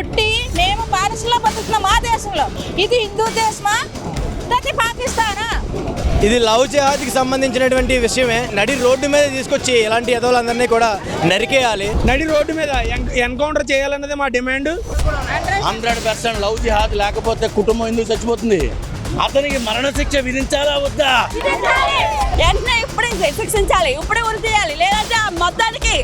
పుట్టి మేము బానిసలో బతుకుతున్నాం మా దేశంలో. ఇది హిందూ దేశమా ప్రతి పాకిస్తానా? ఇది లవ్ జిహాద్కి సంబంధించినటువంటి విషయమే. నడి రోడ్డు మీద తీసుకొచ్చి ఇలాంటి ఎదవలందరినీ కూడా నరికేయాలి. నడి రోడ్డు మీద ఎన్కౌంటర్ చేయాలన్నది మా డిమాండ్. 100% లవ్ జిహాద్ లేకపోతే కుటుంబం ఎందుకు చచ్చిపోతుంది? అతనికి మరణశిక్ష విధించాలా వద్దా? వెంటనే ఇప్పుడే శిక్షించాలి, ఇప్పుడే ఉరి తీయాలి, లేదంటే మొత్తానికి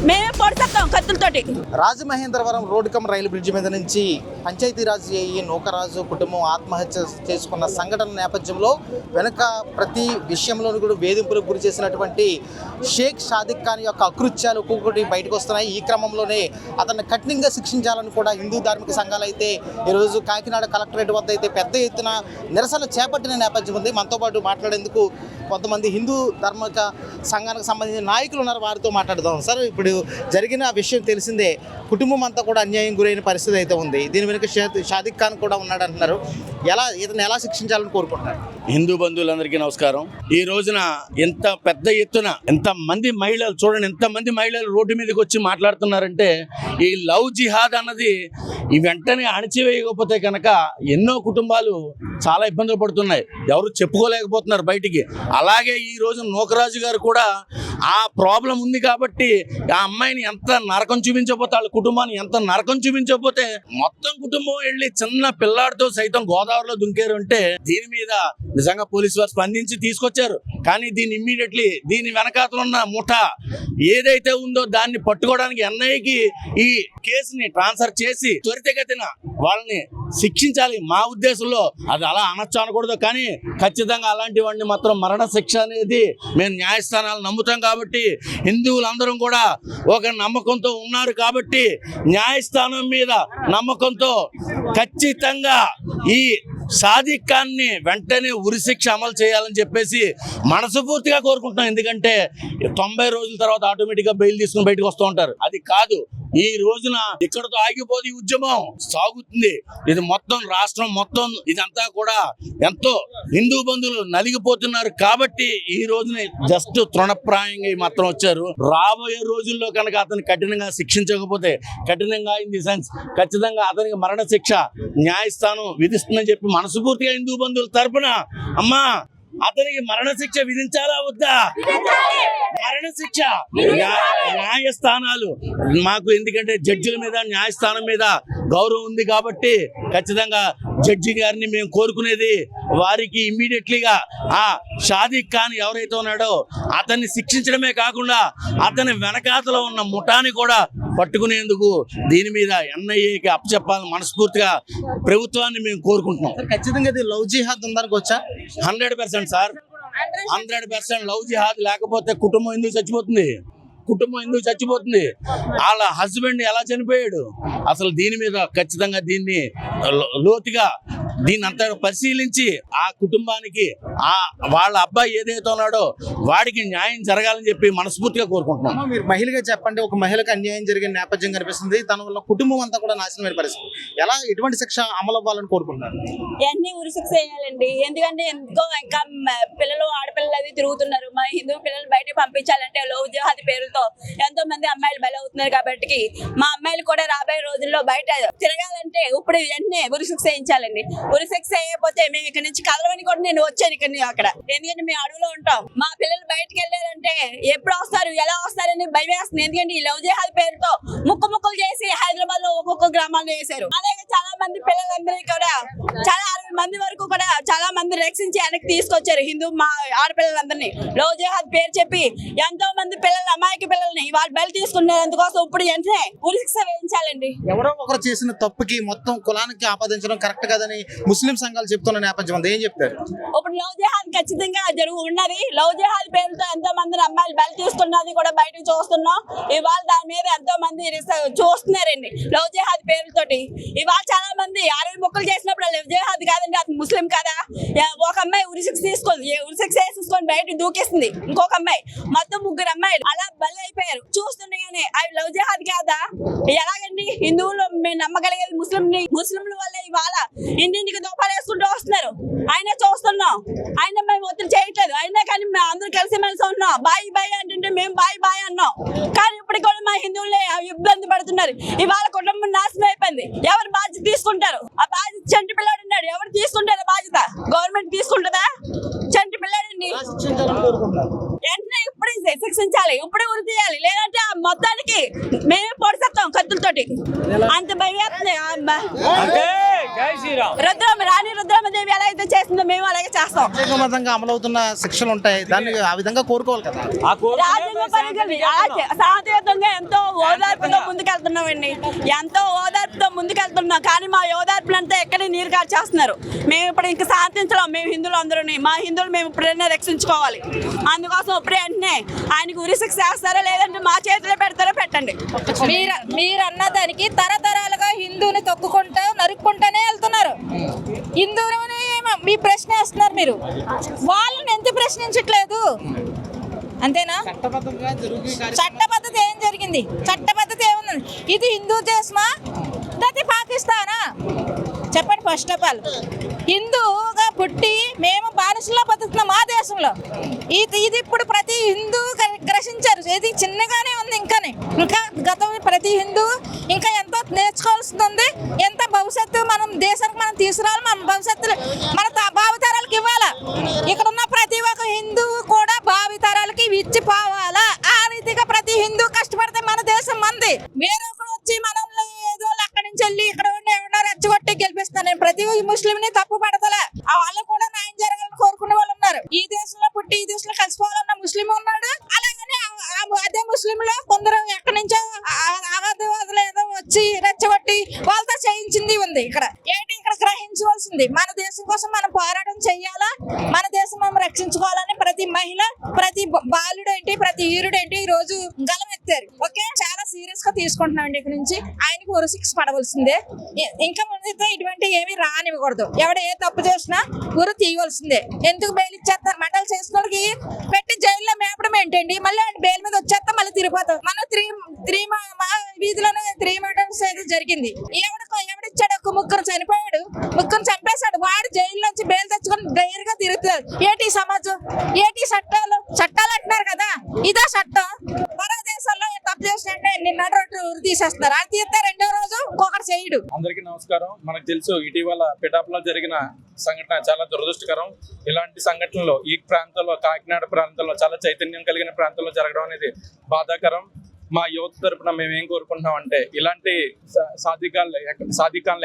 మేమే పొడిచేస్తాం కత్తులతోటి. Rajamahendravaram road cum rail bridge మీద నుంచి పంచాయతీరాజ్ ఏఈ నూకరాజు కుటుంబం ఆత్మహత్య చేసుకున్న సంఘటన నేపథ్యంలో వెనుక ప్రతి విషయంలోనూ కూడా వేధింపులకు గురి చేసినటువంటి షేక్ షాదిక్ ఖాన్ యొక్క అకృత్యాలు ఒక్కొక్కటి బయటకు వస్తున్నాయి. ఈ క్రమంలోనే అతన్ని కఠినంగా శిక్షించాలని కూడా హిందూ ధార్మిక సంఘాలు అయితే ఈరోజు కాకినాడ కలెక్టరేట్ వద్ద అయితే పెద్ద ఎత్తున నిరసన చేపట్టిన నేపథ్యం ఉంది. మనతో పాటు మాట్లాడేందుకు కొంతమంది హిందూ ధార్మిక సంఘానికి సంబంధించిన నాయకులు ఉన్నారు, వారితో మాట్లాడదాం. సార్, ఇప్పుడు జరిగిన విషయం తెలిసిందే, కుటుంబం అంతా కూడా అన్యాయం గురైన పరిస్థితి అయితే ఉంది. దీని వెనుక షాదిక్ ఖాన్ కూడా ఉన్నాడు అంటున్నారు. ఇతను ఎలా శిక్షించాలని కోరుకుంటున్నారు? హిందూ బంధువులందరికీ నమస్కారం. ఈ రోజున ఎంత పెద్ద ఎత్తున ఎంతమంది మహిళలు చూడండి, ఎంతమంది మహిళలు రోడ్డు మీదకి వచ్చి మాట్లాడుతున్నారంటే ఈ లవ్ జిహాద్ అన్నది ఈ వెంటనే అణచివేయకపోతే కనుక ఎన్నో కుటుంబాలు చాలా ఇబ్బందులు పడుతున్నాయి, ఎవరు చెప్పుకోలేకపోతున్నారు బయటికి. అలాగే ఈ రోజు నూకరాజు గారు కూడా ఆ ప్రాబ్లం ఉంది కాబట్టి ఆ అమ్మాయిని ఎంత నరకం చూపించకపోతే, వాళ్ళ కుటుంబాన్ని ఎంత నరకం చూపించకపోతే మొత్తం కుటుంబం వెళ్ళి చిన్న పిల్లాడితో సైతం గోదావరిలో దుంకారు అంటే దీని మీద నిజంగా పోలీసు వారు స్పందించి తీసుకొచ్చారు. కానీ దీన్ని ఇమ్మీడియట్లీ దీని వెనకాతలు ఉన్న ముఠా ఏదైతే ఉందో దాన్ని పట్టుకోవడానికి ఎన్ఐకి ఈ కేసుని ట్రాన్స్ఫర్ చేసి త్వరితగతిన వాళ్ళని శిక్షించాలి. మా ఉద్దేశంలో అది అలా అనొచ్చు అనకూడదు, కానీ ఖచ్చితంగా అలాంటి వాడిని మాత్రం మరణ శిక్ష అనేది మేము న్యాయస్థానాలు నమ్ముతాం కాబట్టి హిందువులందరం కూడా ఒక నమ్మకంతో ఉన్నారు కాబట్టి న్యాయస్థానం మీద నమ్మకంతో ఖచ్చితంగా ఈ షాదిక్ ఖాన్ని వెంటనే ఉరిశిక్ష అమలు చేయాలని చెప్పేసి మనస్ఫూర్తిగా కోరుకుంటున్నాం. ఎందుకంటే 90 రోజుల తర్వాత ఆటోమేటిక్గా బెయిల్ తీసుకుని బయటకు వస్తూ ఉంటారు. అది కాదు, ఈ రోజున ఇక్కడతో ఆగిపోతే ఈ ఉద్యమం సాగుతుంది. ఇది మొత్తం రాష్ట్రం మొత్తం ఇదంతా కూడా ఎంతో హిందూ బంధువులు నలిగిపోతున్నారు కాబట్టి ఈ రోజున జస్ట్ తృణప్రాయంగా మాత్రం వచ్చారు. రాబోయే రోజుల్లో కనుక అతను కఠినంగా శిక్షించకపోతే, కఠినంగా ఇన్ ది సెన్స్ ఖచ్చితంగా అతనికి మరణ శిక్ష న్యాయస్థానం విధిస్తుందని చెప్పి మనస్ఫూర్తిగా హిందూ బంధువుల తరపున అమ్మా అతనికి మరణశిక్ష విధించాలా వద్దా? మరణశిక్ష న్యాయస్థానాలు మాకు, ఎందుకంటే జడ్జిల మీద న్యాయస్థానం మీద గౌరవం ఉంది కాబట్టి ఖచ్చితంగా జడ్జి గారిని మేము కోరుకునేది వారికి ఇమ్మీడియట్లీగా ఆ షాదిక్ ఖాన్ ఎవరైతే ఉన్నాడో అతన్ని శిక్షించడమే కాకుండా అతని వెనకాతలో ఉన్న ముఠాని కూడా పట్టుకునేందుకు దీని మీద ఎన్ఐఏకి అప్పచెప్పాలని మనస్ఫూర్తిగా ప్రభుత్వాన్ని మేము కోరుకుంటున్నాం. ఖచ్చితంగా ఇది లవ్ జిహాద్ ఉందనుకు వచ్చా? 100% సార్, 100% లవ్ జిహాద్ లేకపోతే కుటుంబం ఎందుకు చచ్చిపోతుంది? కుటుంబం ఎందుకు చచ్చిపోతుంది? వాళ్ళ హస్బెండ్ ఎలా చనిపోయాడు? అసలు దీని మీద ఖచ్చితంగా దీన్ని లోతుగా దీన్ని అంతా పరిశీలించి ఆ కుటుంబానికి ఆ వాళ్ళ అబ్బాయి ఏదైతే ఉన్నాడో వాడికి న్యాయం జరగాలని చెప్పి మనస్ఫూర్తిగా కోరుకుంటున్నాం. మీరు మహిళగా చెప్పండి, ఒక మహిళకు అన్యాయం జరిగిన నేపథ్యం కనిపిస్తుంది, తన వల్ల కుటుంబం అంతా కూడా నాశనమైన పరిస్థితి. ఎటువంటి శిక్ష అమలు అవ్వాలని కోరుకుంటున్నారు? ఇవన్నీ ఉరిశిక్ష వేయాలండి. ఎందుకంటే ఎంతో ఇంకా పిల్లలు ఆడపిల్లలు అవి తిరుగుతున్నారు. మా హిందూ పిల్లలు బయటకు పంపించాలంటే లవ్ జిహాద్ పేరుతో ఎంతో మంది అమ్మాయిలు బలవుతున్నారు కాబట్టి మా అమ్మాయిలు కూడా రాబోయే రోజుల్లో బయట తిరగాలంటే ఇప్పుడు ఇవన్నీ ఉరిశిక్ష వేయించాలండి. ఉరిశిక్ష వేయకపోతే మేము ఇక్కడ నుంచి కలవని కూడా నేను వచ్చాను ఇక్కడ అక్కడ, ఎందుకంటే మేము అడవిలో ఉంటాం. మా పిల్లలు బయటకు వెళ్ళారంటే ఎప్పుడు వస్తారు, ఎలా వస్తారని భయం వేస్తుంది. ఎందుకంటే ఈ లవ్ జిహాద్ పేరుతో ముక్కలు చేసి హైదరాబాద్ లో ఒక్కొక్క గ్రామాల్లో వేశారు. అలాగే చాలా మంది పిల్లలందరికీ కూడా చాలా 60 మంది వరకు కూడా చాలా మంది రక్షించి వెనక్కి తీసుకొచ్చారు హిందూ మా ఆడపిల్లలందరినీ. లవ్ జిహాద్ పేరు చెప్పి ఎంతో మంది పిల్లలు అమాయక పిల్లల్ని వాళ్ళు బయలు తీసుకున్నారు. అందుకోసం ఇప్పుడు వెంటనే ఉరిశిక్ష వేయించాలండి. ఎవరో ఒకరు చేసిన తప్పుకి మొత్తం కులానికి ఆపాదించడం కరెక్ట్ కాదని ముస్లిం సంఘాలు చెప్తున్న నేపథ్యం ఉంది, ఏం చెప్తారు? ఇప్పుడు లవ్ జిహాద్ ఖచ్చితంగా ఉన్నది. లవ్ జిహాద్ పేరుతో ఎంతో మంది అమ్మాయిలు బయలు తీసుకున్నది కూడా బయటకు చూస్తున్నాం. ఇవాళ దాని మీద ఎంతో మంది చూస్తున్నారండి లవ్ జిహాద్ పేరుతోటి. ఇవాళ చాలా మంది ఏంది 60 మొక్కలు చేసినప్పుడు లవ్ జిహాద్ కాదండి, అది ముస్లిం కదా. ఒక అమ్మాయి ఉరిశిక్ష తీసుకుంది, ఉరిశిక్ష వేసేసుకొని బయట దూకేసింది. ఇంకొక అమ్మాయి, మొత్తం 3 అమ్మాయిలు అలా బలి అయిపోయారు. చూస్తుండగానే అవి లవ్ జిహాద్ కాదా? ఎలాగండి? హిందువులు మేము నమ్మగలిగేది ముస్లింల వల్ల ఇవాళ ఇంటింటికి దోపాలు వేసుకుంటూ వస్తున్నారు. అయినా చూస్తున్నాం, అయినా మేము ఒత్తిడి చేయట్లేదు. అయినా కానీ మేము అందరూ కలిసి మెలిసి ఉన్నాం. బాయ్ బాయ్ అంటే మేము బాయ్ బాయ్ అన్నాం. కానీ ఇప్పటికి కూడా మా హిందువులే ఇబ్బంది పడుతున్నారు. ఇవాళ కుటుంబం నాశనం అయిపోయింది. ఎవరు బాధ్యత తీసుకుంటారు? ఆ బాధ్యత చంటి పిల్లాడు ఉన్నాడు, ఎవరు తీసుకుంటారు బాధ్యత? గవర్నమెంట్ తీసుకుంటుందా? చంటి పిల్లాడండి, వెంటనే ఇప్పుడే శిక్షించాలి, ఇప్పుడే ఉరి తీయాలి. లేదంటే ఆ మొత్తానికి మేమే పొడిసేస్తాం కత్తులతోటి. అంత భయవేస్తుంది. రాణి రుద్రమదేవి ఎలా అయితే చేస్తుందో మేము అలాగే చేస్తాం. ప్రత్యేకంగా అమలవుతున్న శిక్షలు ఉంటాయి, దాన్ని ఆ విధంగా కోరుకోవాలి కదా. రాజ్యాంగ పరిధిని శాంతియుతంగా ఎంతో ఓదార్పుతో ముందుకెళ్తున్నామండి, ఎంతో ఓదార్పుతో ముందుకెళ్తున్నాం. కానీ మా ఓదార్పులంతా ఎక్కడే నీరు కార్చేస్తున్నారు. మేము ఇప్పుడు ఇంకా శాంతించలేం. మేము హిందువులు అందరూ, మా హిందువులు మేము ఇప్పుడైనా రక్షించుకోవాలి. అందుకోసం ఇప్పుడే వెంటనే ఆయనకు ఉరిశిక్ష చేస్తారా, లేదంటే మా చేతిలో పెడతారో పెట్టండి. మీరు అన్నదానికి తరతరాలుగా హిందువుని తొక్కుకుంటూ నరుక్కుంటూనే వెళ్తున్నారు. హిందువుని మీ ప్రశ్న వేస్తున్నారు, మీరు వాళ్ళని ఎందుకు ప్రశ్నించట్లేదు? అంతేనా? చట్టబద్ధత ఏం జరిగింది? చట్టబద్ధత ఏముంది? ఇది హిందూ దేశమా లేకపోతే పాకిస్తానా? చెప్పండి. ఫస్ట్ ఆఫ్ ఆల్ హిందూగా పుట్టి మేము బానిసలో బతుకుతున్నాం మా దేశంలో. ఇది ఇప్పుడు ప్రతి హిందూ గ్రహించారు. ఇది చిన్నగానే ఉంది. ఇంకా గతం ప్రతి హిందూ ఇంకా ఎంతో నేర్చుకోవాల్సింది ఉంది. ఎంత భవిష్యత్తు మనం దేశానికి మనం తీసుకురావాలి. మన భవిష్యత్తులో మన భావితరాలకు ఇవ్వాలా. ఇక్కడ ఉన్న ప్రతి ఒక్క హిందువు కూడా భావితరాలకి ఇచ్చి పోవాలా. ఆ రీతిగా ప్రతి హిందూ కష్టపడితే మన దేశం మంది. వేరే ఒకరు వచ్చి మనల్ని ఏదో అక్కడి నుంచి వెళ్ళి ఇక్కడ రెచ్చగొట్టి గెలిపిస్తాను. నేను ప్రతి ముస్లింని తప్పు పడతలే. వాళ్ళకు కూడా న్యాయం జరగాలని కోరుకునే వాళ్ళు ఉన్నారు. ఈ దేశంలో పుట్టి ఈ దేశంలో కలిసిపోవాలన్న ముస్లిం ఉన్నాడు. అలాగని అదే ముస్లింలో కొందరు ఎక్కడి నుంచో అవాదవాదులు ఏదో వచ్చి రెచ్చగొట్టి వాళ్ళతో చేయించింది ఉంది. ఇక్కడ గ్రహించవలసింది మన దేశం కోసం మనం పోరాటం చెయ్యాలా, మన దేశం మనం రక్షించుకోవాలని ప్రతి మహిళ, ప్రతి బాలుడేంటి, ప్రతి ఈరుడేంటి ఈ రోజు గలం ఎత్తారు. ఓకే, చాలా సీరియస్ గా తీసుకుంటున్నాం అండి. ఇక్కడ నుంచి ఆయనకు ఉరిశిక్ష పడవలసిందే. ఇంకా ముందు ఇటువంటి ఏమీ రానివ్వకూడదు. ఎవడ ఏ తప్పు చేసినా ఉరి తీయవలసిందే. ఎందుకు బెయిల్ ఇచ్చేస్తారు? మంటలు చేసిన వాళ్ళకి పెట్టి జైల్లో మేపడం ఏంటండి? మళ్ళీ ఆయన బెయిల్ మీద వచ్చేస్తాం, మళ్ళీ తిరిగిపోతాం. మన మా వీధిలోనే 3 మర్డర్స్ అయితే జరిగింది. ఎవడిచ్చాడు? ఒక 3 చనిపోయాడు, 3 చంపేశాడు. వాడు జైలు నుంచి బెయిల్ తెచ్చుకొని ధైర్యంగా తిరుగుతాడు. ఏటి సమాజం, ఏటి చట్టాలు అంటున్నారు కదా, ఇదా చట్టం? మరో దేశాల్లో తప్పు చేసినట్టే నిన్న రోడ్డు ఉరి తీసేస్తారు. అది తీస్తే 2వ రోజు ఇంకొకటి చేయడు. అందరికీ నమస్కారం. మనకు తెలుసు ఇటీవల పిఠాపులో జరిగిన సంఘటన చాలా దురదృష్టకరం. ఇలాంటి సంఘటనలు ఈ ప్రాంతంలో, కాకినాడ ప్రాంతంలో, చాలా చైతన్యం కలిగిన ప్రాంతంలో జరగడం అనేది బాధాకరం. మా యువత తరపున మేము ఏం కోరుకుంటున్నాం అంటే, ఇలాంటి సాధికారులు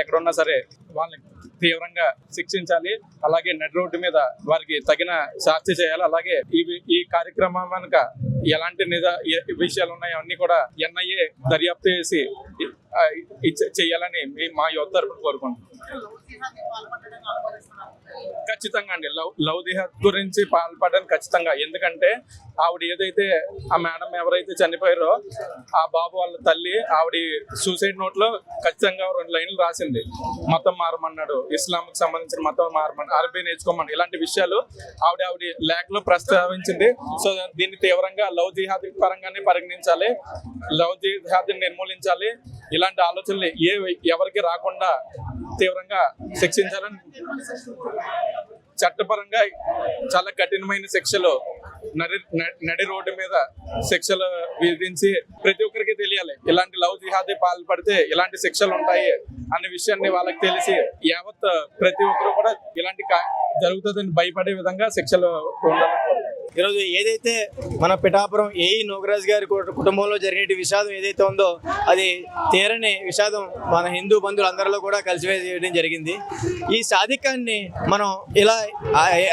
ఎక్కడున్నా సరే వాళ్ళని తీవ్రంగా శిక్షించాలి. అలాగే నడి రోడ్డు మీద వారికి తగిన శాస్తి చేయాలి. అలాగే ఈ కార్యక్రమం వెనుక ఎలాంటి విషయాలు ఉన్నాయో అన్ని కూడా NIA దర్యాప్తు చేసి చెయ్యాలని మా యువత తరపున కోరుకుంటున్నాం. ఖచ్చితంగా అండి, లవ్ జిహాద్ గురించి పాల్పడడానికి ఖచ్చితంగా. ఎందుకంటే ఆవిడ ఏదైతే ఆ మేడం ఎవరైతే చనిపోయారో ఆ బాబు వాళ్ళ తల్లి, ఆవిడ సూసైడ్ నోట్ లో ఖచ్చితంగా 2 లైన్లు రాసింది. మతం మారమన్నాడు, ఇస్లాంకి సంబంధించిన మతం మారమని, అరబీ నేర్చుకోమని, ఇలాంటి విషయాలు ఆవిడ లేఖలో ప్రస్తావించింది. సో దీన్ని తీవ్రంగా లవ్ జిహాద్ పరంగానే పరిగణించాలి, లవ్ జిహాద్ నిర్మూలించాలి. ఇలాంటి ఆలోచనలు ఎవరికి రాకుండా తీవ్రంగా శిక్షించాలని, చట్టపరంగా చాలా కఠినమైన శిక్షలు, నడి రోడ్డు మీద శిక్షలు విధించి ప్రతి ఒక్కరికి తెలియాలి. ఇలాంటి లవ్ జిహాదీ పాల్పడితే ఇలాంటి శిక్షలు ఉంటాయి అనే విషయాన్ని వాళ్ళకి తెలిసి యావత్ ప్రతి ఒక్కరు కూడా ఇలాంటి జరుగుతుందని భయపడే విధంగా శిక్షలు ఉండాలని. ఈరోజు ఏదైతే మన పిఠాపురం ఏఈ నోగరాజ్ గారి కుటుంబంలో జరిగే విషాదం ఏదైతే ఉందో, అది తీరని విషాదం మన హిందూ బంధువులందరిలో కూడా కలిసివేయడం జరిగింది. ఈ సాధికాన్ని మనం ఇలా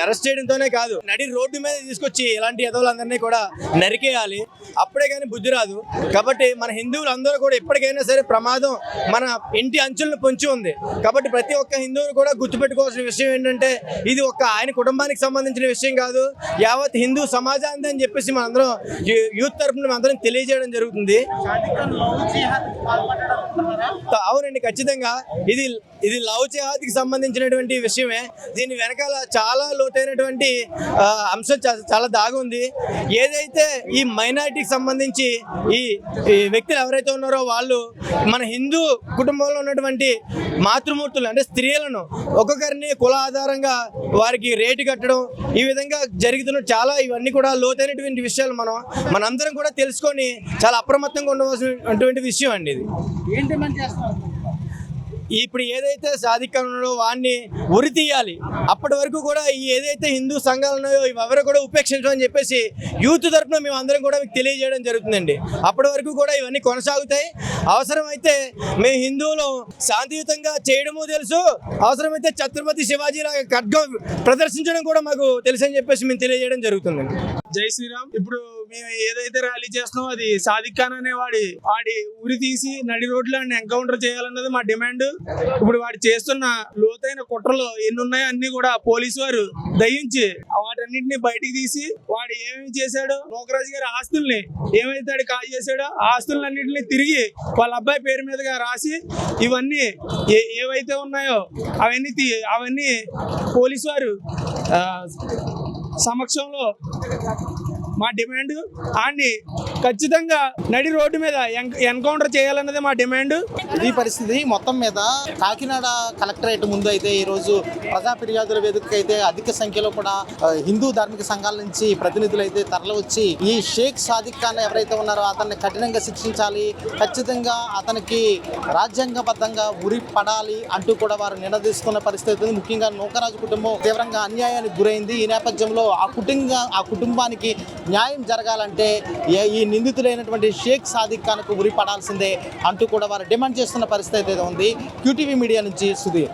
అరెస్ట్ చేయడంతోనే కాదు, నడి రోడ్డు మీద తీసుకొచ్చి ఇలాంటి ఎదవులందరినీ కూడా నరికేయాలి. అప్పుడే కానీ బుద్ధి రాదు. కాబట్టి మన హిందువులందరూ కూడా ఎప్పటికైనా సరే ప్రమాదం మన ఇంటి అంచులను పొంచి ఉంది. కాబట్టి ప్రతి ఒక్క హిందువులు కూడా గుర్తుపెట్టుకోవాల్సిన విషయం ఏంటంటే, ఇది ఒక్క ఆయన కుటుంబానికి సంబంధించిన విషయం కాదు, యావత్ హిందూ సమాజానికి అని చెప్పేసి మనందరం యూత్ తరఫున అందరం తెలియజేయడం జరుగుతుంది. అవునండి, ఖచ్చితంగా ఇది లవ్ జిహాద్కి సంబంధించినటువంటి విషయమే. దీని వెనకాల చాలా లోతైనటువంటి అంశం చాలా దాగి ఉంది. ఏదైతే ఈ మైనారిటీకి సంబంధించి ఈ వ్యక్తులు ఎవరైతే ఉన్నారో వాళ్ళు మన హిందూ కుటుంబంలో ఉన్నటువంటి మాతృమూర్తులు అంటే స్త్రీలను ఒక్కొక్కరిని కుల ఆధారంగా వారికి రేటు కట్టడం, ఈ విధంగా జరుగుతున్న ఇవన్నీ కూడా లోతైనటువంటి విషయాలు మనందరం కూడా తెలుసుకొని చాలా అప్రమత్తంగా ఉండవలసినటువంటి విషయం అండి. ఇది ఇప్పుడు ఏదైతే సాధికారులో వాడిని ఉరి తీయాలి. అప్పటి వరకు కూడా ఈ ఏదైతే హిందూ సంఘాలు ఉన్నాయో ఇవెవరూ కూడా ఉపేక్షించమని చెప్పేసి యూత్ తరఫున మేము అందరం కూడా మీకు తెలియజేయడం జరుగుతుందండి. అప్పటి వరకు కూడా ఇవన్నీ కొనసాగుతాయి. అవసరమైతే మేము హిందువులు శాంతియుతంగా చేయడము తెలుసు, అవసరమైతే ఛత్రపతి శివాజీలా ఖడ్గం ప్రదర్శించడం కూడా మాకు తెలుసు అని చెప్పేసి మేము తెలియజేయడం జరుగుతుందండి. జై శ్రీరామ్. ఇప్పుడు మేము ఏదైతే ర్యాలీ చేస్తున్నామో అది సాదిక్ ఖాన్ అనే వాడి ఉరి తీసి నడి రోడ్లో ఎన్కౌంటర్ చేయాలన్నది మా డిమాండ్. ఇప్పుడు వాడు చేస్తున్న లోతైన కుట్రలు ఎన్ని ఉన్నాయో అన్ని కూడా పోలీసు వారు దయించి వాటన్నింటినీ బయటికి తీసి వాడు ఏమేమి చేశాడో, నోకరాజు గారి ఆస్తుల్ని ఏమైతే వాడు కాల్ చేశాడో ఆ ఆస్తులన్నింటినీ తిరిగి వాళ్ళ అబ్బాయి పేరు మీదుగా రాసి ఇవన్నీ ఏవైతే ఉన్నాయో అవన్నీ పోలీసు వారు సమక్షంలో మా డిమాండ్. ఆడిని ఖచ్చితంగా నడి రోడ్డు మీద ఎన్కౌంటర్ చేయాలన్నది మా డిమాండ్. ఈ పరిస్థితి మొత్తం మీద కాకినాడ కలెక్టరేట్ ముందు అయితే ఈరోజు ప్రజా ఫిర్యాదుల వేదికకి అయితే అధిక సంఖ్యలో కూడా హిందూ ధార్మిక సంఘాల నుంచి ప్రతినిధులు అయితే తరలివచ్చి ఈ షేక్ సాదిక్ ఖాన్ ఎవరైతే ఉన్నారో అతన్ని కఠినంగా శిక్షించాలి, ఖచ్చితంగా అతనికి రాజ్యాంగబద్ధంగా ఉరి పడాలి అంటూ కూడా వారు నినదిస్తున్న పరిస్థితి ఉంది. ముఖ్యంగా నూకరాజు కుటుంబం తీవ్రంగా అన్యాయానికి గురైంది. ఈ నేపథ్యంలో ఆ కుటుంబానికి న్యాయం జరగాలంటే ఈ నిందితులైనటువంటి షేక్ సాదిక్ ఖాన్కు ఉరి పడాల్సిందే అంటూ కూడా వారు డిమాండ్ చేస్తున్న పరిస్థితి అయితే ఉంది. QTV మీడియా నుంచి సుధీర్.